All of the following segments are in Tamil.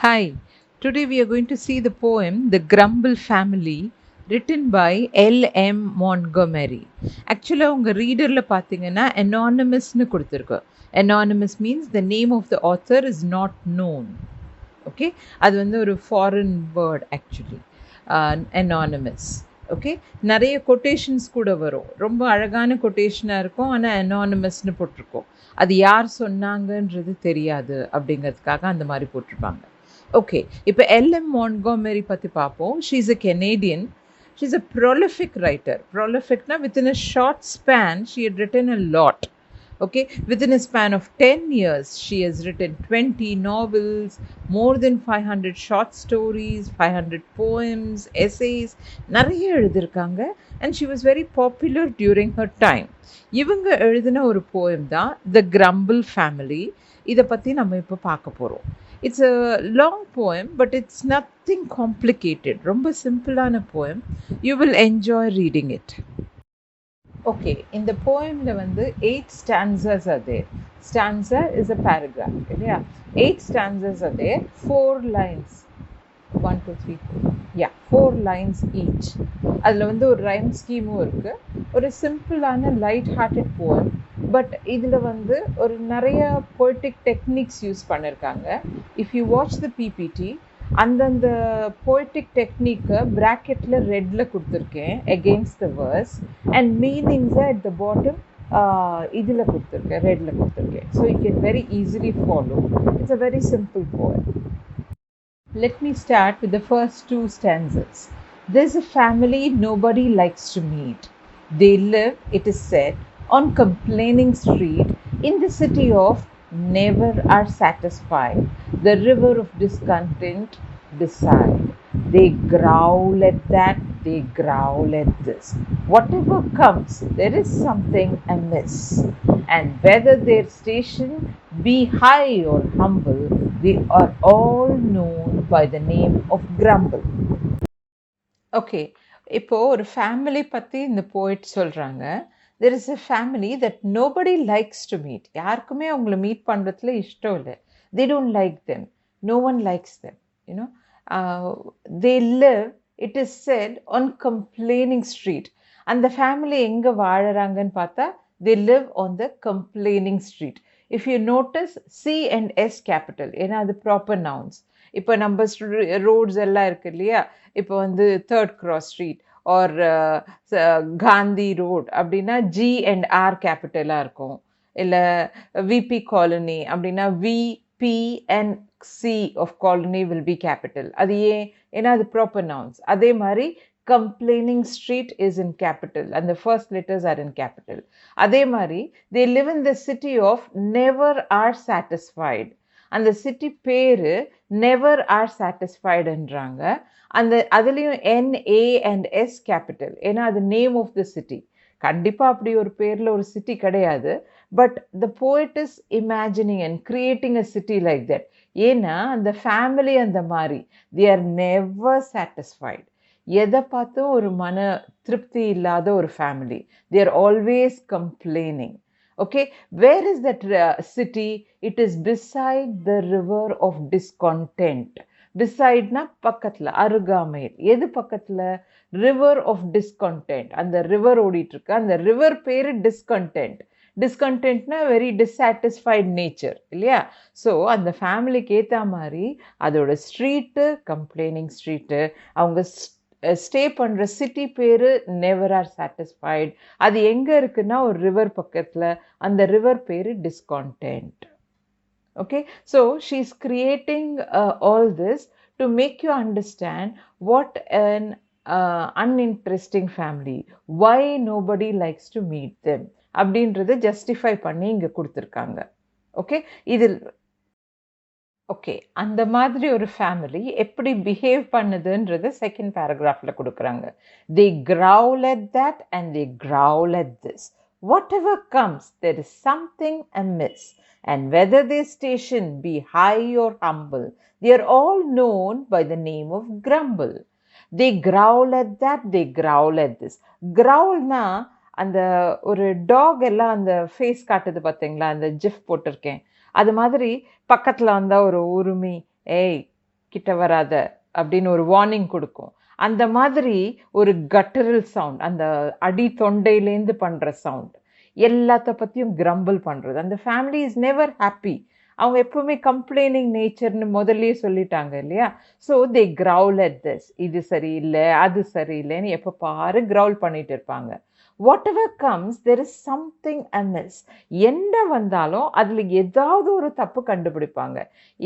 Hi, today we are going to see the poem The Grumble Family written by L.M. Montgomery. Actually, உங்கள் ரீடரில் பார்த்தீங்கன்னா anonymousனு கொடுத்துருக்கு. Anonymous means the name of the author is not known. Okay, அது வந்து ஒரு foreign word actually, anonymous. Okay, நிறைய கொட்டேஷன்ஸ் கூட வரும், ரொம்ப அழகான கொட்டேஷனாக இருக்கும், ஆனால் அனானிமஸ்னு போட்டிருக்கோம். அது யார் சொன்னாங்கன்றது தெரியாது அப்படிங்கிறதுக்காக அந்த மாதிரி போட்டிருப்பாங்க. ஓகே, இப்போ எல்எம் மான்ட்காமெரி பற்றி பார்ப்போம். She is a Canadian. She is a prolific writer. ப்ரொலிஃபிக்னா within a short span she had written a lot. Okay, within a span of 10 years, she has written 20 novels, more than 500 short stories, 500 poems, essays, நிறைய எழுதியிருக்காங்க. And she was very popular during her time. இவங்க எழுதின ஒரு poem தான் The Grumble Family. இதை பற்றி நம்ம இப்போ பார்க்க போகிறோம். It's a long poem, but it's nothing complicated. ரொம்ப சிம்பிளான poem. You will enjoy reading it. Okay, in the poem வந்து 8 stanzas are there. Stanza is a paragraph. இல்லையா? 8 stanzas are there. 4 lines. 1, 2, 3, 4. Yeah, 4 lines each. அதில் வந்து ஒரு ரைம் ஸ்கீமும் இருக்குது. ஒரு சிம்பிளான லைட் ஹார்ட்டட் போயம். பட் இதில் வந்து ஒரு நிறைய பொய்டிக் டெக்னிக்ஸ் யூஸ் பண்ணியிருக்காங்க. If you watch the PPT, அந்தந்த போய்டிக் டெக்னிக்கை ப்ராக்கெட்டில் ரெட்டில் கொடுத்துருக்கேன் எகெயின்ஸ்ட் த வேர்ஸ், அண்ட் மீனிங்ஸை அட் த பாட்டம் இதில் கொடுத்துருக்கேன், ரெட்டில் கொடுத்துருக்கேன். So you can very easily follow. It's a very simple poem. Let me start with the first 2 stanzas. There's a family nobody likes to meet. They live, it is said, on Complaining Street in the city of Never Are Satisfied, the river of discontent beside. They growl at that, they growl at this. Whatever comes, there is something amiss. And whether their station be high or humble, they are all known by the name of Grumble. Okay, இப்போ ஒரு ஃபேமிலி பற்றி இந்த போய்ட் சொல்கிறாங்க. There is a family that nobody likes to meet. யாருக்குமே அவங்கள மீட் பண்ணுறதுல இஷ்டம் இல்லை. They don't like them. No one likes them. You know, they live, it is said, on Complaining Street. அந்த ஃபேமிலி எங்கே வாழறாங்கன்னு பார்த்தா they live on the Complaining Street. If you notice, C and S capital, ஏன்னா அது ப்ராப்பர் நவுன்ஸ். இப்போ நம்ம ரோட்ஸ் எல்லாம் இருக்கு இல்லையா, இப்போ வந்து 3rd Cross Street R Gandhi road அப்படின்னா ஜி அண்ட் ஆர் கேபிட்டலாக இருக்கும். இல்லை விபி காலனி அப்படின்னா VP and C of colony will be capital. அது ஏன்னா அது ப்ராப்பர் நவுன்ஸ். அதே மாதிரி Complaining Street is in capital and the first letters are in capital. அதே மாதிரி they live in the city of Never Are Satisfied. அந்த சிட்டி பேரு Never Are Satisfied என்றாங்க. அந்த அதுலேயும் NA and S கேபிட்டல், ஏன்னா அது நேம் ஆஃப் த சிட்டி. கண்டிப்பாக அப்படி ஒரு பேரில் ஒரு சிட்டி கிடையாது. But the poet is imagining and creating a city like that. ஏன்னா அந்த ஃபேமிலி அந்த மாதிரி they are never satisfied. எதை பார்த்தும் ஒரு மன திருப்தி இல்லாத ஒரு family. They are always complaining. Okay, where is that city? It is beside the river of discontent. Besideனா பக்கத்தில், அருகாமையில். எது பக்கத்தில்? River of discontent. அந்த ரிவர் ஓடிட்டு இருக்கு. அந்த ரிவர் பேரு டிஸ்கண்டென்ட். டிஸ்கண்டென்ட்னா வெரி டிஸாட்டிஸ்ஃபைட் நேச்சர் இல்லையா? ஸோ அந்த ஃபேமிலிக்கு ஏற்ற மாதிரி அதோட ஸ்ட்ரீட்டு கம்ப்ளைனிங் ஸ்ட்ரீட்டு, அவங்க ஸ்டே பண்ணுற சிட்டி பேர் நெவர் ஆர் சாட்டிஸ்ஃபைட். அது எங்கே இருக்குன்னா ஒரு ரிவர் பக்கத்தில். அந்த ரிவர் பேர் discontent. Okay, so she's creating all this to make you understand what an uninteresting family, why nobody likes to meet them அப்படின்றத ஜஸ்டிஃபை பண்ணி இங்கே கொடுத்துருக்காங்க. ஓகே, இதில் ஓகே அந்த மாதிரி ஒரு ஃபேமிலி எப்படி பிஹேவ் பண்ணுதுன்றது செகண்ட் பேராகிராஃபில் கொடுக்குறாங்க. They growl at that and they growl at this. Whatever comes, there is something amiss. And whether their station be high or humble, they are all known by the name of Grumble. They growl at that, they growl at this. Growlனா அந்த ஒரு டாக் எல்லாம் அந்த ஃபேஸ் காட்டுது பார்த்தீங்களா, அந்த ஜிஃப் போட்டிருக்கேன். அது மாதிரி பக்கத்தில் வந்தால் ஒரு உரிமை, ஏய் கிட்ட வராத அப்படின்னு ஒரு வார்னிங் கொடுக்கும். அந்த மாதிரி ஒரு கட்டரல் சவுண்ட், அந்த அடி தொண்டையிலேருந்து பண்ற சவுண்ட், எல்லாத்த பத்தியும் கிரம்பிள் பண்றது. அந்த ஃபேமிலி இஸ் நெவர் ஹாப்பி. அவங்க எப்பவுமே கம்ப்ளைனிங் நேச்சர்னு முதல்லயே சொல்லிட்டாங்க இல்லையா? So they Graul at this, இது சரியில்லை அது சரியில்லைன்னு எப்போ பாரு கிரவுல் பண்ணிட்டு இருப்பாங்க. What ever comes there is something அமிஸ். என்ன வந்தாலும் அதில் ஏதாவது ஒரு தப்பு கண்டுபிடிப்பாங்க.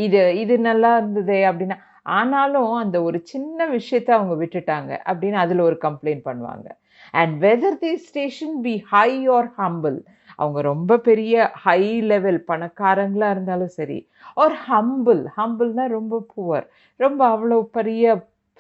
இது இது நல்லா இருந்ததே அப்படின்னா, ஆனாலும் அந்த ஒரு சின்ன விஷயத்த அவங்க விட்டுட்டாங்க அப்படின்னு அதில் ஒரு கம்ப்ளைண்ட் பண்ணுவாங்க. And whether the station be high R humble, அவங்க ரொம்ப பெரிய ஹை லெவல் பணக்காரங்களா இருந்தாலும் சரி, ஆர் ஹம்பிள்னா ரொம்ப புவர், ரொம்ப அவ்வளோ பெரிய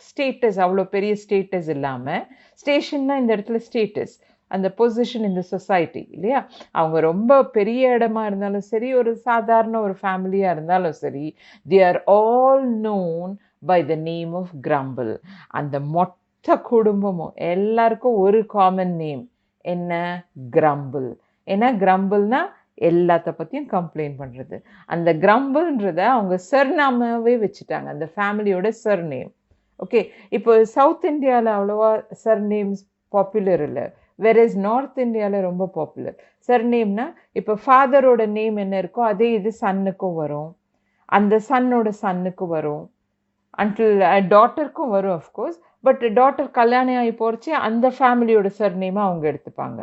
ஸ்டேட்டஸ், அவ்வளோ பெரிய ஸ்டேட்டஸ் இல்லாமல், ஸ்டேஷன்னா இந்த இடத்துல ஸ்டேட்டஸ், அந்த பொசிஷன் இந்த சொசைட்டி இல்லையா? அவங்க ரொம்ப பெரிய இடமா இருந்தாலும் சரி, ஒரு சாதாரண ஒரு ஃபேமிலியா இருந்தாலும் சரி, they are all known by the name of Grumble. அந்த மொத்த குடும்பமும் எல்லாருக்கும் ஒரு காமன் நேம் என்ன? கிரம்பிள். ஏன்னா கிரம்பிள்னா எல்லாத்த பற்றியும் கம்ப்ளைண்ட் பண்ணுறது. அந்த கிரம்பிள்ன்றத அவங்க சர்நாமாவே வச்சுட்டாங்க, அந்த ஃபேமிலியோட சர்நேம். ஓகே, இப்போ சவுத் இந்தியாவில் அவ்வளோவா சர்நேம்ஸ் பாப்புலர் இல்லை, வெரஸ் நார்த் இந்தியாவில் ரொம்ப பாப்புலர். சர்நேம்னா இப்போ ஃபாதரோட நேம் என்ன இருக்கோ அதே இது சன்னுக்கும் வரும், அந்த சன்னோட சன்னுக்கு வரும், அன்டில் டாட்டருக்கும் வரும் அஃப்கோர்ஸ். பட் டாட்டர் கல்யாணம் ஆகி போகிறச்சு அந்த ஃபேமிலியோட சர்நேமை அவங்க எடுத்துப்பாங்க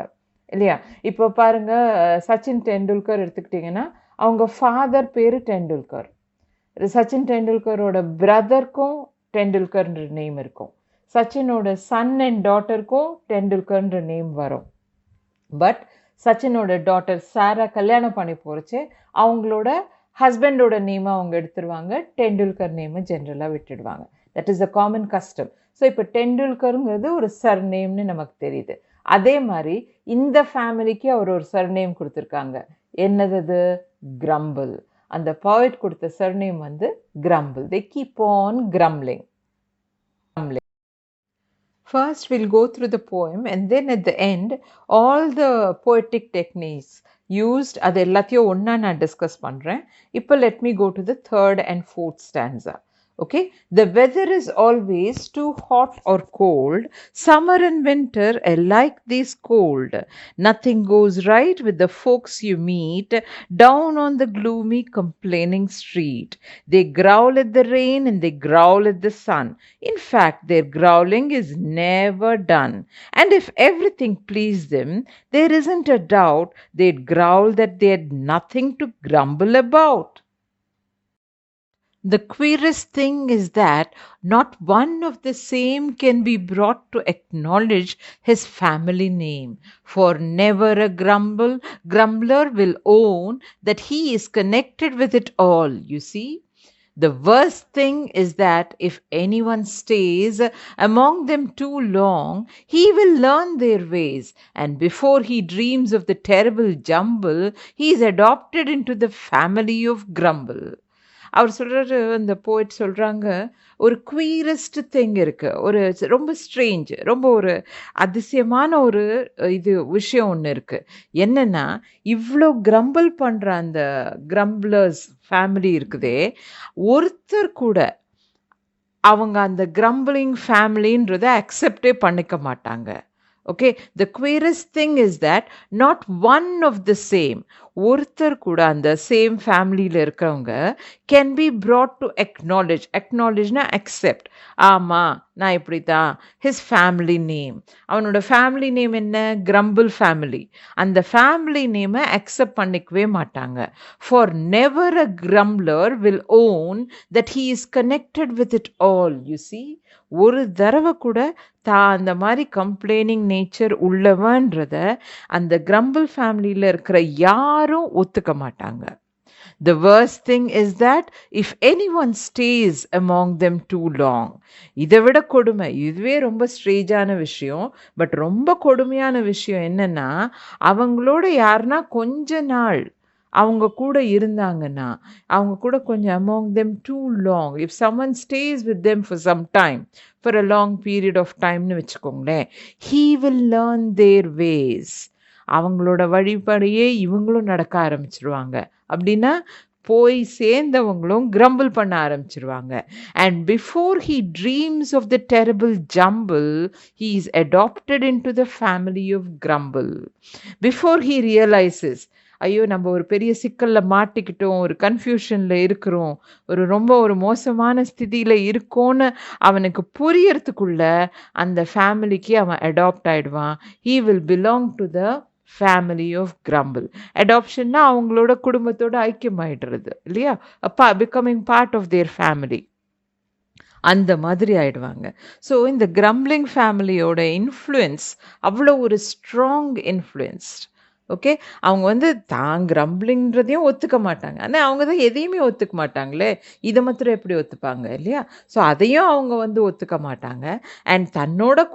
இல்லையா? இப்போ பாருங்க, சச்சின் டெண்டுல்கர் எடுத்துக்கிட்டிங்கன்னா அவங்க ஃபாதர் பேர் டெண்டுல்கர். சச்சின் டெண்டுல்கரோட பிரதருக்கும் டெண்டுல்கர்ன்ற நேம் இருக்கும். சச்சினோட சன் அண்ட் டாட்டருக்கும் டெண்டுல்கர்ன்ற நேம் வரும். பட் சச்சினோட டாட்டர் சாரா கல்யாணம் பண்ணி போகிறச்சு அவங்களோட ஹஸ்பண்டோட நேமை அவங்க எடுத்துருவாங்க, டெண்டுல்கர் நேமை ஜென்ரலாக விட்டுடுவாங்க. That is a common custom. So இப்போ டெண்டுல்கருங்கிறது ஒரு சர்நேம்னு நமக்கு தெரியுது. அதே மாதிரி இந்த ஃபேமிலிக்கு அவர் ஒரு சர்நேம் கொடுத்துருக்காங்க. என்னது? கிரம்பிள். அந்த பாய்ட் கொடுத்த சர்நேம் வந்து grumble. They keep on grumbling. First, we'll go through the poem, and then at the end, all the poetic techniques used, அது எல்லாத்தையும் ஒன்றா நான் டிஸ்கஸ் பண்ணுறேன். இப்போ let me go to the third and fourth stanza. Okay, the weather is always too hot or cold, summer and winter alike these cold. Nothing goes right with the folks you meet down on the gloomy complaining street. They growl at the rain and they growl at the sun. In fact, their growling is never done. And if everything pleased them, there isn't a doubt they'd growl that they had nothing to grumble about. The queerest thing is that not one of the same can be brought to acknowledge his family name, for never a grumbler will own that he is connected with it all, you see. The worst thing is that if anyone stays among them too long, he will learn their ways, and before he dreams of the terrible jumble, he is adopted into the family of Grumble. அவர் சொல்கிறாரு, அந்த போய்ட் சொல்கிறாங்க, ஒரு குவீரஸ்ட் திங் இருக்குது, ஒரு ரொம்ப ஸ்ட்ரேஞ்ச், ரொம்ப ஒரு அதிசயமான ஒரு இது விஷயம் ஒன்று இருக்குது. என்னென்னா, இவ்வளோ கிரம்பிள் பண்ணுற அந்த கிரம்பிளர்ஸ் ஃபேமிலி இருக்குதே, ஒருத்தர் கூட அவங்க அந்த கிரம்பிளிங் ஃபேமிலின்றதை அக்செப்டே பண்ணிக்க மாட்டாங்க. Okay, the queerest thing is that not one of the same, ஒருத்தர் கூட அந்த சேம் ஃபேமிலியில் இருக்கிறவங்க கேன் பி brought to acknowledgeனா accept. ஆமாம், நான் இப்படி தான். ஹிஸ் ஃபேமிலி நேம், அவனோட ஃபேமிலி நேம் என்ன? Grumble family. அந்த ஃபேமிலி நேமை அக்செப்ட் பண்ணிக்கவே மாட்டாங்க. For never a grumbler will own that he is connected with it all, you see. ஒரு தடவை கூட அந்த மாதிரி கம்ப்ளைனிங் நேச்சர் உள்ளவன்றத அந்த கிரம்பிள் ஃபேமிலியில் இருக்கிற யாரும் ஒத்துக்க மாட்டாங்க. The worst thing is that if anyone stays among them too long, இதை விட கொடுமை, இதுவே ரொம்ப ஸ்ட்ரேஞ்சான விஷயம். பட் ரொம்ப கொடுமையான விஷயம் என்னன்னா, அவங்களோட யாருன்னா கொஞ்ச நாள் அவங்க கூட இருந்தாங்கன்னா, அவங்க கூட கொஞ்சம் among them too long, if someone stays with them for some time, for a long period of timeனு வச்சுக்கோங்களேன், he will learn their ways. அவங்களோட வழிபடியே இவங்களும் நடக்க ஆரம்பிச்சிருவாங்க. அப்படின்னா போய் சேர்ந்தவங்களும் கிரம்பிள் பண்ண ஆரம்பிச்சிருவாங்க. And before he dreams of the terrible jumble, he is adopted into the family of grumble. Before he realises, ஐயோ நம்ம ஒரு பெரிய சிக்கலில் மாட்டிக்கிட்டோம், ஒரு கன்ஃபியூஷனில் இருக்கிறோம், ரொம்ப ஒரு மோசமான ஸ்திதியில் இருக்கோன்னு அவனுக்கு புரியறதுக்குள்ள அந்த ஃபேமிலிக்கு அவன் அடாப்ட் ஆகிடுவான். He will belong to the family of grumble. அடாப்ஷன்னா அவங்களோட குடும்பத்தோட ஐக்கியமாயிடுறது இல்லையா, அப்பா becoming part of their family, அந்த மாதிரி ஆயிடுவாங்க. ஸோ இந்த கிரம்பிளிங் ஃபேமிலியோட இன்ஃப்ளூயன்ஸ் அவ்வளோ ஒரு ஸ்ட்ராங் இன்ஃப்ளூயன்ஸ்ட். ஓகே, அவங்க தான் கிரம்பிளிங்கிறதையும் ஒத்துக்க மாட்டாங்க. ஆனால் அவங்க தான் எதையுமே ஒத்துக்க மாட்டாங்களே, இதை மாத்திரம் எப்படி ஒத்துப்பாங்க இல்லையா? ஸோ அதையும் அவங்க ஒத்துக்க மாட்டாங்க. அண்ட் தன்னோட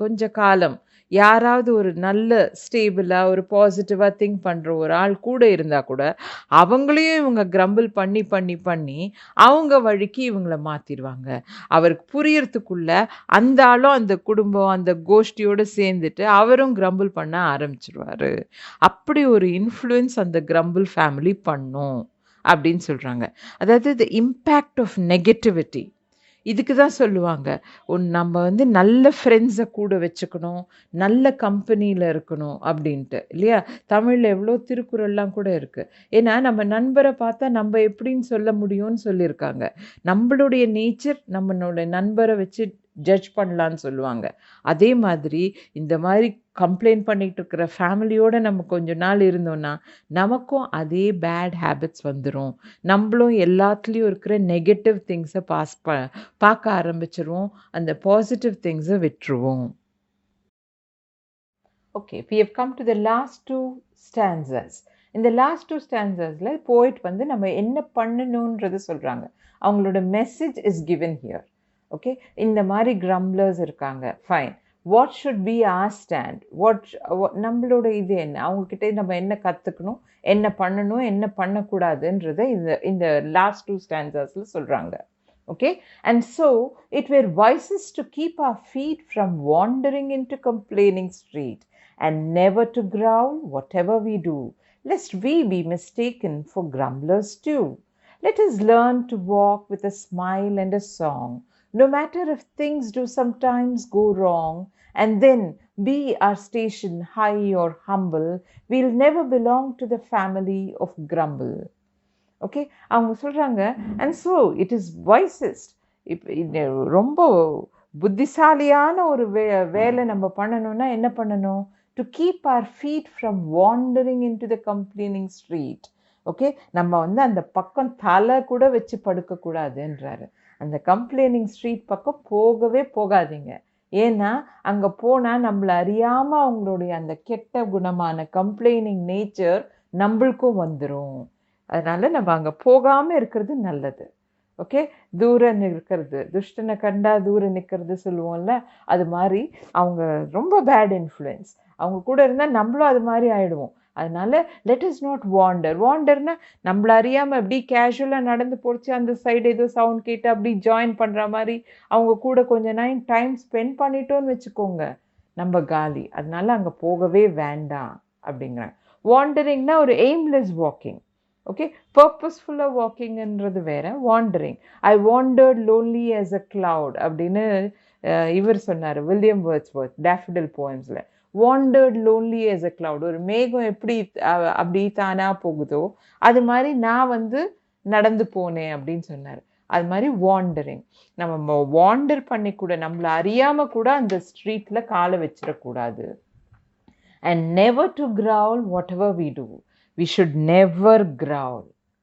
கொஞ்ச காலம் யாராவது ஒரு நல்ல ஸ்டேபிளாக ஒரு பாசிட்டிவாக திங்க் பண்ணுற ஒரு ஆள் கூட இருந்தால் கூட அவங்களையும் இவங்க கிரம்பிள் பண்ணி பண்ணி பண்ணி அவங்க வழிக்கு இவங்களை மாற்றிடுவாங்க. அவருக்கு புரியறதுக்குள்ள அந்த ஆளும் அந்த குடும்பம் அந்த கோஷ்டியோடு சேர்ந்துட்டு அவரும் கிரம்பிள் பண்ண ஆரம்பிச்சிருவாரு. அப்படி ஒரு இன்ஃப்ளூயன்ஸ் அந்த கிரம்பிள் ஃபேமிலி பண்ணும் அப்படின்னு சொல்கிறாங்க. அதாவது த இம்பேக்ட் ஆஃப் நெகட்டிவிட்டி, இதுக்கு தான் சொல்லுவாங்க நம்ம நல்ல ஃப்ரெண்ட்ஸை கூட வச்சுக்கணும், நல்ல கம்பெனியில் இருக்கணும் அப்படின்ட்டு இல்லையா? தமிழில் எவ்வளோ திருக்குறள்லாம் கூட இருக்குது. ஏன்னா நம்ம நண்பரை பார்த்தா நம்ம எப்படின்னு சொல்ல முடியும்னு சொல்லியிருக்காங்க. நம்மளுடைய நேச்சர் நம்மளோட நண்பரை வச்சு ஜட்ஜ் பண்ணலான்னு சொல்லுவாங்க. அதே மாதிரி இந்த மாதிரி கம்ப்ளைண்ட் பண்ணிகிட்டு இருக்கிற ஃபேமிலியோடு நம்ம கொஞ்ச நாள் இருந்தோன்னா நமக்கும் அதே பேட் ஹேபிட்ஸ் வந்துடும். நம்மளும் எல்லாத்துலேயும் இருக்கிற நெகட்டிவ் திங்ஸை பார்க்க ஆரம்பிச்சிருவோம், அந்த பாசிட்டிவ் திங்ஸை விட்டுருவோம். Okay, we have come to the last two stanzas. இந்த லாஸ்ட் டூ ஸ்டான்சர்ஸில் போயிட் நம்ம என்ன பண்ணணுன்றது சொல்கிறாங்க. அவங்களோட message is given here. Okay, இந்த மாதிரி கிரம்ப்ளர்ஸ் இருக்காங்க, fine. What should be our stand, நம்மளோட இது என்ன, அவங்கக்கிட்ட நம்ம என்ன கற்றுக்கணும், என்ன பண்ணணும், என்ன பண்ணக்கூடாதுன்றதை இந்த லாஸ்ட் டூ ஸ்டான்சர்ஸில் சொல்கிறாங்க. Okay, and so it were wisest to keep our feet from wandering into complaining street, and never to growl whatever we do, lest we be mistaken for grumblers too. Let us learn to walk with a smile and a song, no matter if things do sometimes go wrong, and then be our station high or humble, we'll never belong to the family of grumble. Okay, அவங்க சொல்கிறாங்க, and so it is wisest. இப்போ ரொம்ப புத்திசாலியான ஒரு வேலை நம்ம பண்ணணும்னா என்ன பண்ணணும்? To keep our feet from wandering into the complaining street. Okay, நம்ம அந்த பக்கம் தலை கூட வச்சு படுக்கக்கூடாதுன்றாரு. அந்த கம்ப்ளைனிங் ஸ்ட்ரீட் பக்கம் போகவே போகாதீங்க. ஏன்னா அங்கே போனால் நம்மளை அறியாமல் அவங்களுடைய அந்த கெட்ட குணமான கம்ப்ளைனிங் நேச்சர் நம்மளுக்கும் வந்துடும். அதனால் நம்ம அங்கே போகாமல் இருக்கிறது நல்லது. ஓகே, தூரம் இருக்கிறது, துஷ்டனை கண்டா தூரம் நிற்கிறது சொல்லுவோம்ல, அது மாதிரி அவங்க ரொம்ப பேட் இன்ஃப்ளூயன்ஸ். அவங்க கூட இருந்தால் நம்மளும் அது மாதிரி ஆகிடுவோம். அதனால லெட் இஸ் நாட் வாண்டர்னா நம்மள அறியாமல் அப்படி கேஷுவலாக நடந்து போச்சு, அந்த சைடு ஏதோ சவுண்ட் கேட்டு அப்படி ஜாயின் பண்ணுற மாதிரி அவங்க கூட கொஞ்சம் டைம் ஸ்பெண்ட் பண்ணிட்டோன்னு வச்சுக்கோங்க, நம்ம காலி. அதனால அங்கே போகவே வேண்டாம் அப்படிங்கிறாங்க. வாண்டரிங்னா ஒரு எய்ம்லெஸ் வாக்கிங். ஓகே, பர்பஸ்ஃபுல்லாக வாக்கிங்ன்றது வேற, wandering. I wandered lonely as a cloud அப்படின்னு இவர் சொன்னார், வில்லியம் வேர்ட்ஸ்வொர்த், டேஃபடில் போயம்ஸில். Wandered lonely as a cloud, ஒரு மேகம் எப்படி அப்படி தானா போகுதோ அது மாதிரி நான் நடந்து போனேன் அப்படின்னு சொன்னார். அது மாதிரி வாண்டரிங், நம்ம வாண்டர் பண்ணி கூட நம்மளை அறியாமல் கூட அந்த ஸ்ட்ரீட்டில் காலை வச்சிடக்கூடாது. And never to growl whatever we do. We should never growl.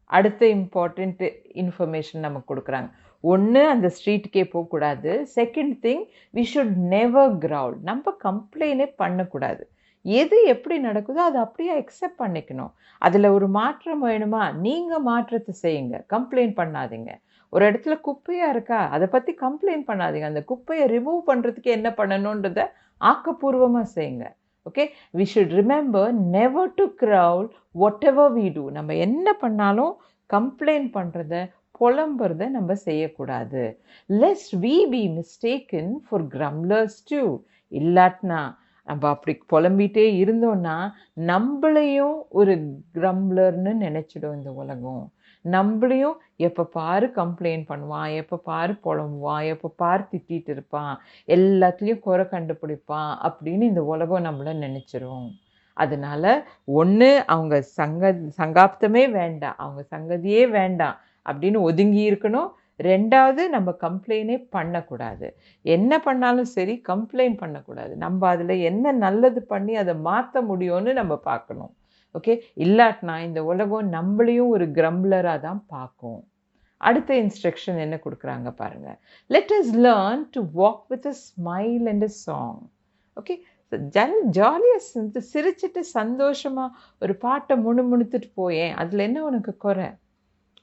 அடுத்த இம்பார்ட்டண்ட் இன்ஃபர்மேஷன் நமக்கு கொடுக்குறாங்க. ஒன்று, அந்த ஸ்ட்ரீட்டுக்கே போகக்கூடாது. Second thing, we should never growl. நம்ம கம்ப்ளைண்டே பண்ணக்கூடாது. எது எப்படி நடக்குதோ அதை அப்படியே அக்செப்ட் பண்ணிக்கணும். அதில் ஒரு மாற்றம் வேணுமா, நீங்கள் மாற்றத்தை செய்யுங்க, கம்ப்ளைண்ட் பண்ணாதீங்க. ஒரு இடத்துல குப்பையாக இருக்கா, அதை பற்றி கம்ப்ளைண்ட் பண்ணாதீங்க. அந்த குப்பையை ரிமூவ் பண்ணுறதுக்கு என்ன பண்ணணுன்றதை ஆக்கப்பூர்வமாக செய்யுங்க. Okay, we should remember never to growl whatever we do. நம்ம என்ன பண்ணாலும் கம்ப்ளைண்ட் பண்ணுறத புலம்புறத நம்ம செய்யக்கூடாது. Lest we be mistaken for grumblers too. இல்லாட்டினா நம்ம அப்படி புலம்பிகிட்டே இருந்தோம்னா நம்மளையும் ஒரு கிரம்ப்ளர்னு நினச்சிடும் இந்த உலகம். நம்மளையும் எப்போ பாரு கம்ப்ளைண்ட் பண்ணுவான், எப்போ பாரு புலம்புவான், எப்போ பாரு திட்டிகிட்டு இருப்பான், எல்லாத்துலேயும் குறை கண்டுபிடிப்பான் அப்படின்னு இந்த உலகம் நம்மளை நினச்சிரும். அதனால ஒன்று அவங்க சங்காப்தமே வேண்டாம், அவங்க சங்கதியே வேண்டாம் அப்படின்னு ஒதுங்கி இருக்கணும். ரெண்டாவது நம்ம கம்ப்ளைண்டே பண்ணக்கூடாது. என்ன பண்ணாலும் சரி கம்ப்ளைண்ட் பண்ணக்கூடாது. நம்ம அதில் என்ன நல்லது பண்ணி அதை மாற்ற முடியும்னு நம்ம பார்க்கணும். ஓகே, இல்லாட்டினா இந்த உலகம் நம்மளையும் ஒரு கிரம்ப்ளராக தான் பார்க்கும். அடுத்த இன்ஸ்ட்ரக்ஷன் என்ன கொடுக்குறாங்க பாருங்க. Let us learn to walk with a smile and a song. Okay, ஜாலியாக சிரிச்சிட்டு சந்தோஷமாக ஒரு பாட்டை முணுமுணுத்துட்டு போயேன், அதில் என்ன உனக்கு குறை?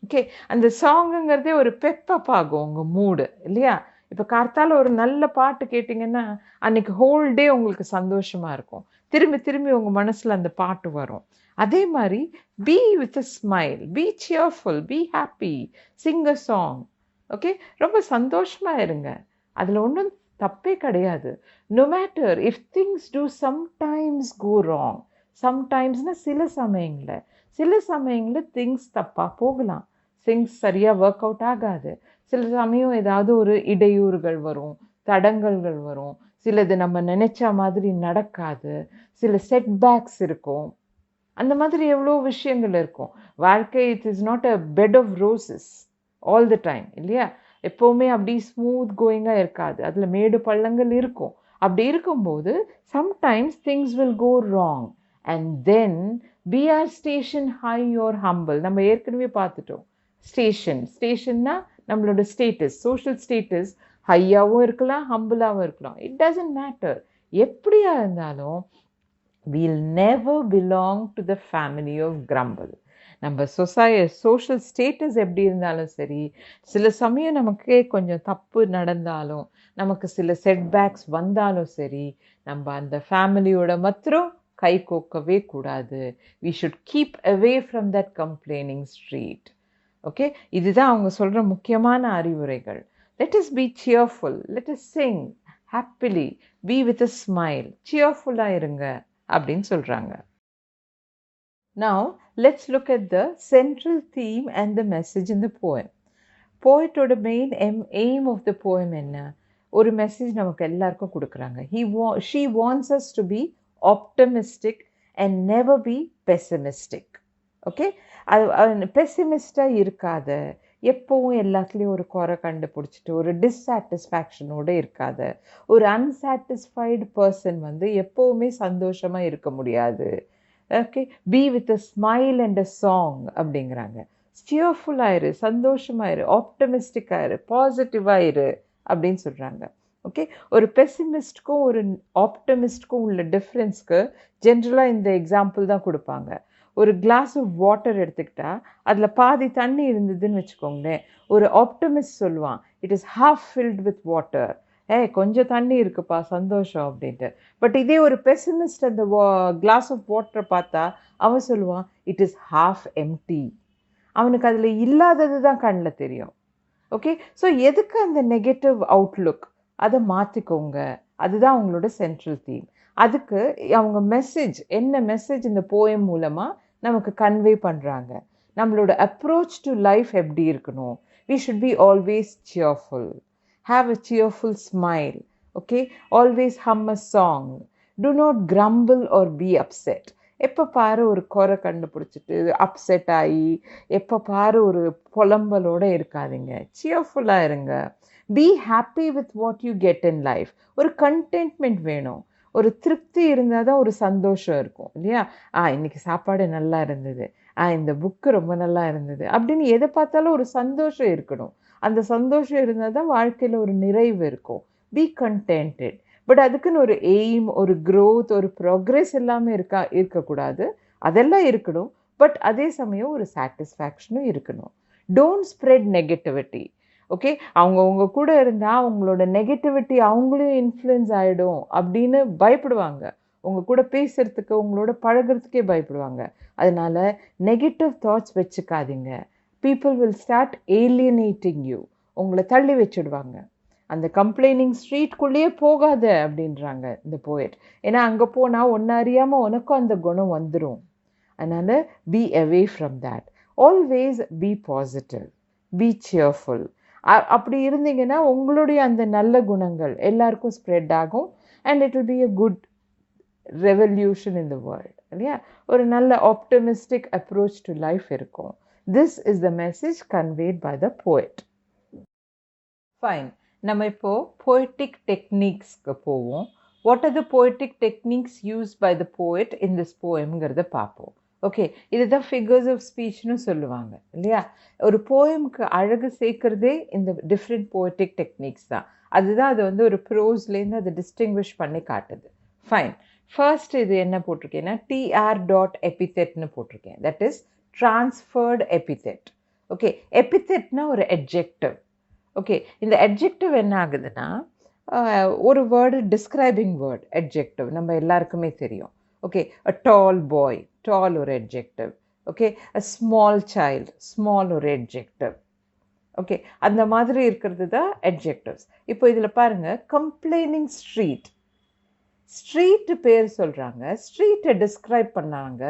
ஓகே, அந்த சாங்குங்கிறதே ஒரு பெப்பப் ஆகும் உங்கள் மூடு இல்லையா? இப்போ கார்த்தால ஒரு நல்ல பாட்டு கேட்டிங்கன்னா அன்னைக்கு ஹோல் டே உங்களுக்கு சந்தோஷமாக இருக்கும். திரும்பி திரும்பி உங்கள் மனசில் அந்த பாட்டு வரும். அதே மாதிரி be with a smile, be cheerful, be happy, sing a song. Okay, ரொம்ப சந்தோஷமாக இருங்க, அதில் ஒன்றும் தப்பே கிடையாது. No matter if things do sometimes go wrong. சம்டைம்ஸ்னால் சில சமயங்களில் திங்ஸ் தப்பாக போகலாம், திங்ஸ் சரியாக ஒர்க் அவுட் ஆகாது. சில சமயம் ஏதாவது ஒரு இடையூறுகள் வரும், தடங்கல்கள் வரும், சிலது நம்ம நினச்ச மாதிரி நடக்காது, சில செட்பேக்ஸ் இருக்கும். அந்த மாதிரி எவ்வளோ விஷயங்கள் இருக்கும். வாழ்க்கை it is not a bed of roses all the time இல்லையா? எப்போவுமே அப்படி ஸ்மூத் கோயிங்காக இருக்காது, அதில் மேடு பள்ளங்கள் இருக்கும். அப்படி இருக்கும்போது sometimes things will go wrong and then be our station high R humble. நம்ம ஏற்கனவே பார்த்துட்டோம். ஸ்டேஷன்னா நம்மளோட ஸ்டேட்டஸ், சோஷியல் ஸ்டேட்டஸ் ஹையாகவும் இருக்கலாம், ஹம்பிளாகவும் இருக்கலாம். It doesn't matter. எப்படியா இருந்தாலும் we'll never belong to the family of grumble. நம்ம சோஷியல் ஸ்டேட்டஸ் எப்படி இருந்தாலும் சரி, சில சமயம் நமக்கே கொஞ்சம் தப்பு நடந்தாலும், நமக்கு சில செட்பேக்ஸ் வந்தாலும் சரி, நம்ம அந்த ஃபேமிலியோட மாத்திரம் கை கோக்கவே கூடாது. we should keep away from that complaining street. Okay, இதுதான் அவங்க சொல்கிற முக்கியமான அறிவுரைகள். let us be cheerful, let us sing happily, be with a smile. சியர்ஃபுல்லாக இருங்க அப்படின்னு சொல்கிறாங்க. Now let's look at the central theme and the message in the poem. போய்ட்டோட main aim of the poem என்ன? ஒரு மெசேஜ் நமக்கு எல்லாருக்கும் கொடுக்குறாங்க. she wants us to be optimistic and never be pessimistic. Okay, அது பெசிமிஸ்டாக இருக்காத, எப்போவும் எல்லாத்துலேயும் ஒரு குறை கண்டுபிடிச்சிட்டு ஒரு டிஸ்சாட்டிஸ்ஃபேக்ஷனோடு இருக்காத. ஒரு அன்சாட்டிஸ்ஃபைடு பர்சன் எப்போவுமே சந்தோஷமாக இருக்க முடியாது. Okay, B with a smile and a song அப்படிங்கிறாங்க. சியர்ஃபுல்லாயிரு, சந்தோஷமாயிரு, ஆப்டமிஸ்டிக்காயிரு, பாசிட்டிவாயிரு அப்படின்னு சொல்கிறாங்க. ஓகே, ஒரு பெசிமிஸ்ட்க்கும் ஒரு ஆப்டமிஸ்ட்க்கும் உள்ள டிஃப்ரென்ஸ்க்கு ஜென்ரலாக இந்த எக்ஸாம்பிள் தான் கொடுப்பாங்க. ஒரு கிளாஸ் ஆஃப் வாட்டர் எடுத்துக்கிட்டா அதில் பாதி தண்ணி இருந்ததுன்னு வச்சுக்கோங்களேன். ஒரு ஆப்டமிஸ்ட் சொல்லுவான், it is half filled with water. கொஞ்சம் தண்ணி இருக்குப்பா, சந்தோஷம் அப்படின்ட்டு. பட் இதே ஒரு பெசிமிஸ்ட் அந்த கிளாஸ் ஆஃப் வாட்டரை பார்த்தா அவன் சொல்லுவான், இட் இஸ் ஹாஃப் எம்டி. அவனுக்கு அதில் இல்லாதது தான் கண்ணில் தெரியும். ஓகே, ஸோ எதுக்கு அந்த நெகட்டிவ் அவுட்லுக், அதை மாற்றிக்கோங்க. அதுதான் அவங்களோட சென்ட்ரல் தீம். அதுக்கு அவங்க என்ன மெசேஜ் இந்த போயம் மூலமாக நமக்கு கன்வே பண்ணுறாங்க. நம்மளோட அப்ரோச் டு லைஃப் எப்படி இருக்கணும்? we should be always cheerful, have a cheerful smile. Okay, always hum a song, do not grumble or be upset. எப்போ பாரு ஒரு குறை கண்டுபிடிச்சிட்டு அப்செட் ஆகி எப்போ பாரு ஒரு புலம்பலோடு இருக்காதீங்க. சியர்ஃபுல்லாக இருங்க. Be happy with what you get in life. ஒரு கண்டென்ட்மெண்ட் வேணும், ஒரு திருப்தி இருந்தால் தான் ஒரு சந்தோஷம் இருக்கும் இல்லையா? இன்னைக்கு சாப்பாடு நல்லா இருந்தது, இந்த புக்கு ரொம்ப நல்லா இருந்தது அப்படின்னு எதை பார்த்தாலும் ஒரு சந்தோஷம் இருக்கணும். அந்த சந்தோஷம் இருந்தால் தான் வாழ்க்கையில் ஒரு நிறைவு இருக்கும். B contented. பட் அதுக்குன்னு ஒரு எய்ம், ஒரு க்ரோத், ஒரு ப்ராக்ரெஸ் எல்லாமே இருக்கக்கூடாது. அதெல்லாம் இருக்கணும். பட் அதே சமயம் ஒரு சாட்டிஸ்ஃபேக்ஷனும் இருக்கணும். Don't spread negativity. ஓகே, அவங்க கூட இருந்தால் அவங்களோட நெகட்டிவிட்டி அவங்களையும் இன்ஃப்ளூயன்ஸ் ஆகிடும் அப்படின்னு பயப்படுவாங்க. உங்கள் கூட பேசுகிறதுக்கு, உங்களோட பழகிறதுக்கே பயப்படுவாங்க. அதனால நெகட்டிவ் தாட்ஸ் வச்சுக்காதீங்க. People will start alienating you. உங்களை தள்ளி வச்சுடுவாங்க. அந்த கம்ப்ளைனிங் ஸ்ட்ரீட்குள்ளேயே போகாத அப்படின்றாங்க இந்த போயட். ஏன்னா அங்கே போனால் ஒன்று அறியாமல் உனக்கும் அந்த குணம் வந்துடும். அதனால் be away from that. Always be positive, be cheerful. அப்படி இருந்தீங்கன்னா உங்களுடைய அந்த நல்ல குணங்கள் எல்லாருக்கும் ஸ்ப்ரெட் ஆகும். And it will be a good revolution in the world இல்லையா? ஒரு நல்ல ஆப்டமிஸ்டிக் அப்ரோச் டு லைஃப் இருக்கும். This is the message conveyed by the poet. Fine, நம்ம இப்போ poetic techniquesக்கு போவோம். What are the poetic techniques used by the poet in this poemங்கிறத பார்ப்போம். ஓகே, இதுதான் ஃபிகர்ஸ் ஆஃப் ஸ்பீச்னு சொல்லுவாங்க இல்லையா? ஒரு போயமுக்கு அழகு சேர்க்கறதே இந்த டிஃப்ரெண்ட் poetic techniques தான். அதுதான் அது வந்து ஒரு ப்ரோஸ்லேருந்து அதை டிஸ்டிங்விஷ் பண்ணி காட்டுது. ஃபைன், ஃபர்ஸ்ட் இது என்ன போட்டிருக்கேன்னா டிஆர் டாட் எபித்தெட்னு போட்டிருக்கேன். That is transferred epithet. Okay, எபித்தெட்னா ஒரு adjective. ஓகே, இந்த adjective என்ன ஆகுதுன்னா ஒரு வேர்டு டிஸ்கிரைபிங் வேர்ட் adjective நம்ம எல்லாருக்குமே தெரியும். Okay, a tall boy, tall ஒரு adjective. Okay, a small child, small ஒரு adjective. ஓகே, அந்த மாதிரி இருக்கிறது தான் adjectives. இப்போ இதில் பாருங்க, complaining street, ஸ்ட்ரீட் பேர் சொல்கிறாங்க, ஸ்ட்ரீட்டை டிஸ்கிரைப் பண்ணாங்க,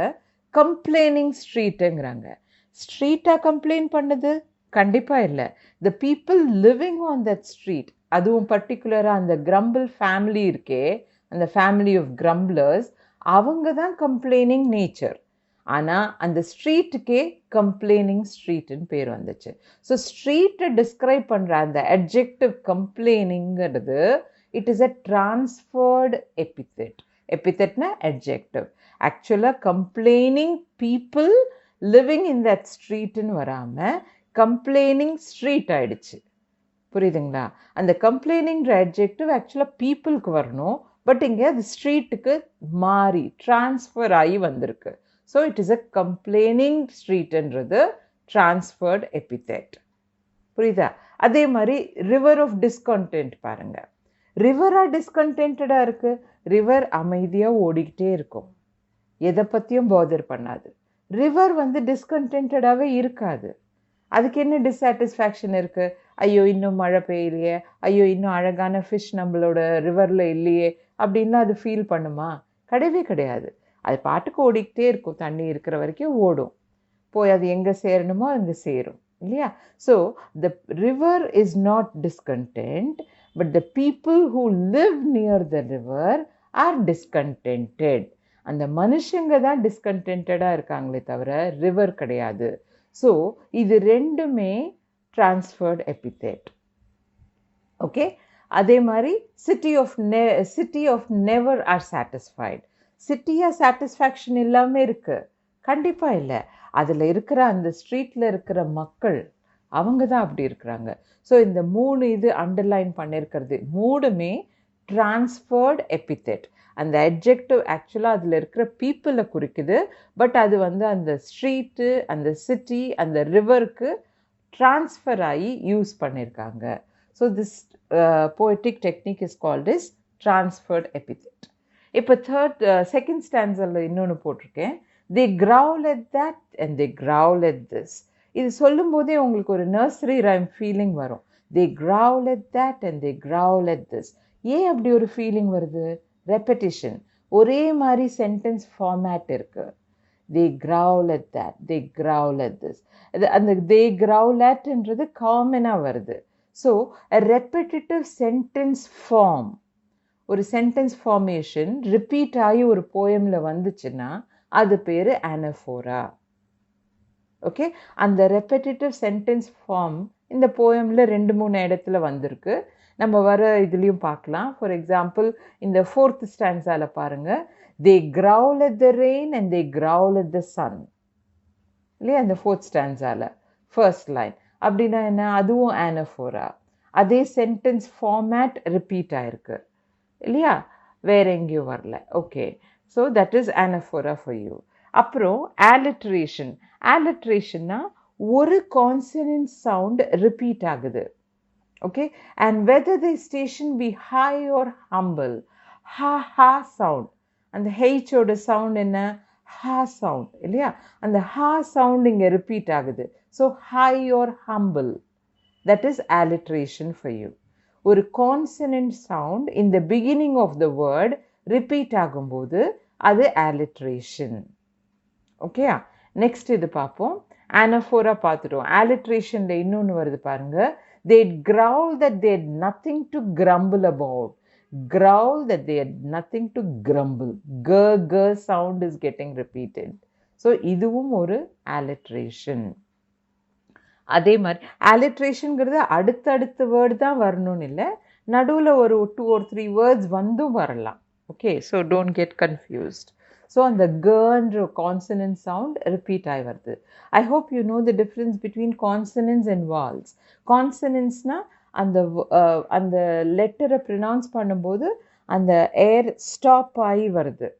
கம்ப்ளைனிங் ஸ்ட்ரீட்டுங்கிறாங்க. ஸ்ட்ரீட்டாக கம்ப்ளைண்ட் பண்ணுது? கண்டிப்பாக இல்லை. The people living on that street, அதுவும் பர்டிகுலராக அந்த கிரம்பிள் ஃபேமிலி இருக்கே, அந்த ஃபேமிலி ஆஃப் கிரம்பிளர்ஸ், அவங்க தான் கம்ப்ளைனிங் நேச்சர். ஆனால் அந்த ஸ்ட்ரீட்டுக்கே கம்ப்ளைனிங் ஸ்ட்ரீட்டுன்னு பேர் வந்துச்சு. ஸோ ஸ்ட்ரீட்டை டிஸ்கிரைப் பண்ணுற அந்த adjective கம்ப்ளைனிங்கிறது it is a transferred epithet. Epithetna adjective. Actually complaining people living in that street ன்னு வராம complaining street ஆயிடுச்சு. புரியுதுங்களா? அந்த கம்ப்ளைனிங்ற adjective ஆக்சுவலாக பீப்புளுக்கு வரணும், பட் இங்கே அது ஸ்ட்ரீட்டுக்கு மாறி டிரான்ஸ்ஃபர் ஆகி வந்திருக்கு. So it is a complaining ஸ்ட்ரீட்ன்றது டிரான்ஸ்ஃபர்ட் எபித்தெட். புரியுதா? அதே மாதிரி ரிவர் ஆஃப் டிஸ்கண்டென்ட் பாருங்க. ரிவராக டிஸ்கண்டென்டாக இருக்குது. ரிவர் அமைதியாக ஓடிக்கிட்டே இருக்கும், எதை பற்றியும் பாதர் பண்ணாது. ரிவர் வந்து டிஸ்கண்டென்டாகவே இருக்காது. அதுக்கு என்ன டிஸாட்டிஸ்ஃபேக்ஷன் இருக்குது? ஐயோ இன்னும் மழை பெய்யலையே, ஐயோ இன்னும் அழகான ஃபிஷ் நம்மளோட ரிவரில் இல்லையே அப்படின்லாம் அது ஃபீல் பண்ணுமா? கிடையவே கிடையாது. அது பாட்டுக்கு ஓடிக்கிட்டே இருக்கும், தண்ணி இருக்கிற வரைக்கும் ஓடும், போய் அது எங்கே சேரணுமோ அங்கே சேரும் இல்லையா? So the river is not discontent, but the people who live near the river are discontented. அந்த மனுஷங்க தான் டிஸ்கண்டென்டாக இருக்காங்களே தவிர ரிவர் கிடையாது. ஸோ இது ரெண்டுமே டிரான்ஸ்ஃபர்ட் எபித்தெட். ஓகே, அதே மாதிரி city of never are satisfied. சிட்டியாக சாட்டிஸ்ஃபேக்ஷன் இல்லாமல் இருக்குது? கண்டிப்பாக இல்லை. அதில் இருக்கிற அந்த ஸ்ட்ரீட்டில் இருக்கிற மக்கள் அவங்க தான் அப்படி இருக்கிறாங்க. ஸோ இந்த மூணு இது அண்டர்லைன் பண்ணியிருக்கிறது மூணுமே டிரான்ஸ்ஃபர்ட் எபித்தெட். அந்த அட்ஜெக்டிவ் ஆக்சுவலாக அதில் இருக்கிற பீப்புளை குறிக்குது, பட் அது வந்து அந்த ஸ்ட்ரீட்டு, அந்த சிட்டி, அந்த ரிவருக்கு டிரான்ஸ்ஃபர் ஆகி யூஸ் பண்ணியிருக்காங்க. So this poetic technique is called is transferred epithet. இப்போ செகண்ட் ஸ்டான்ஸில் இன்னொன்று போட்டிருக்கேன். they growl at that and they growl at this. இது சொல்லும் போதே உங்களுக்கு ஒரு நர்சரி ரைம் ஃபீலிங் வரும். they growl at that and they growl at this. ஏன் அப்படி ஒரு ஃபீலிங் வருது? ரெப்படிஷன், ஒரே மாதிரி சென்டென்ஸ் ஃபார்மேட் இருக்கு. they growl at that, they growl at this. அந்த they growl atன்றது காமனாக வருது. So a repetitive sentence form, ஒரு சென்டென்ஸ் ஃபார்மேஷன் ரிப்பீட் ஆகி ஒரு போயமில் வந்துச்சுன்னா அது பேர் அனஃபோரா. ஓகே, அந்த ரெப்படிட்டிவ் சென்டென்ஸ் ஃபார்ம் இந்த போயமில் 2-3 இடத்துல வந்திருக்கு. நம்ம வர இதுலேயும் பார்க்கலாம். ஃபார் எக்ஸாம்பிள் இந்த 4th ஸ்டான்ஸால் பாருங்கள், they growl at the rain and they growl at the sun இல்லையா? அந்த 4th ஸ்டான்ஸால் ஃபர்ஸ்ட் லைன் அப்படின்னா என்ன? அதுவும் அனஃபோரா. அதே சென்டென்ஸ் ஃபார்மேட் ரிப்பீட் ஆயிருக்கு இல்லையா? வேற எங்கேயும் வரல. Okay, so that is anaphora for you. அப்புறம் ஆலிட்ரேஷன். ஆலிட்ரேஷன்னா ஒரு கான்சனன்ட் சவுண்ட் ரிப்பீட் ஆகுது. Okay, and whether the station be high R humble, ha ha sound. அந்த ஹெய்ச்சோட சவுண்ட் என்ன? ஹா சவுண்ட் இல்லையா? அந்த ஹா சவுண்ட் இங்கே ரிப்பீட் ஆகுது. So high R humble, that is alliteration for you. ஒரு கான்சனன்ட் சவுண்ட் இந்த beginning of the word repeat ஆகும்போது அது alliteration. ஓகேயா? நெக்ஸ்ட் இது பார்ப்போம். anaphora பார்த்துட்டோம். alliterationல இன்னொன்று வருது பாருங்க. They'd growl that they had nothing to grumble about. Growl that they had nothing to grumble. G sound is getting repeated. So இதுவும் ஒரு alliteration. அதே மாதிரி alliterationங்கிறது அடுத்தடுத்த வேர்டு தான் வரணும்னு இல்லை, நடுவில் ஒரு 2 or 3 வேர்ட்ஸ் வந்தும் வரலாம். Okay, so don't get confused. So அந்த கன்ற கான்சனன்ட் சவுண்ட் ரிப்பீட் ஆகி வருது. I hope you know the difference between consonants and vowels. கான்சனன்ஸ்னால் அந்த லெட்டரை ப்ரொனவுன்ஸ் பண்ணும்போது அந்த ஏர் ஸ்டாப் ஆகி வருது.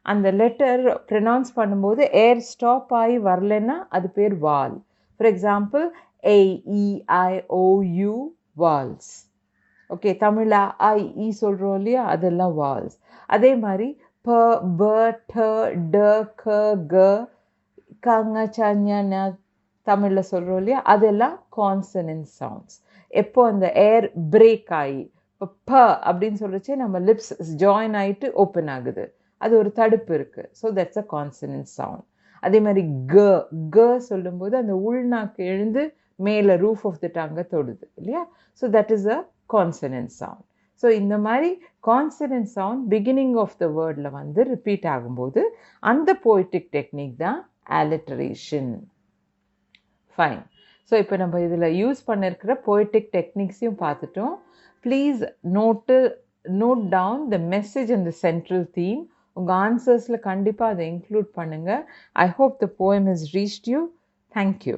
அந்த லெட்டர் ப்ரொனவுன்ஸ் பண்ணும்போது ஏர் ஸ்டாப் ஆகி வரலன்னா அது பேர் வால். For example, A, E, I, O, U, vowels. Okay, தமிழ்ல I, E சொல்கிறோம் இல்லையா, அதெல்லாம் vowels. அதே மாதிரி P, B, T, D, K, G, கங்க, சஞ்ச, தமிழ்ல சொல்கிறோம் இல்லையா, அதெல்லாம் consonant sounds. எப்போ அந்த ஏர் பிரேக் ஆகி இப்போ P அப்படின்னு சொல்கிறச்சே நம்ம லிப்ஸ் ஜாயின் ஆகிட்டு ஓப்பன் ஆகுது, அது ஒரு தடுப்பு இருக்குது. So that's a consonant sound. அதே மாதிரி க சொல்லும்போது அந்த உள்நாக்கு எழுந்து மேலே ரூஃப் ஆஃப் த டங்கை தொடுது இல்லையா, so that is a consonant sound. So இந்த மாதிரி consonant sound beginning of the வேர்டில் வந்து ரிப்பீட் ஆகும்போது அந்த போய்டிக் டெக்னிக் தான் alliteration. ஃபைன். ஸோ இப்போ நம்ம இதில் யூஸ் பண்ணியிருக்கிற போய்டிக் டெக்னிக்ஸையும் பார்த்துட்டோம். Please note down the message and the central theme. உங்கள் ஆன்சர்ஸில் கண்டிப்பாக அதை இன்க்ளூட் பண்ணுங்கள். I hope the poem has reached you. Thank you.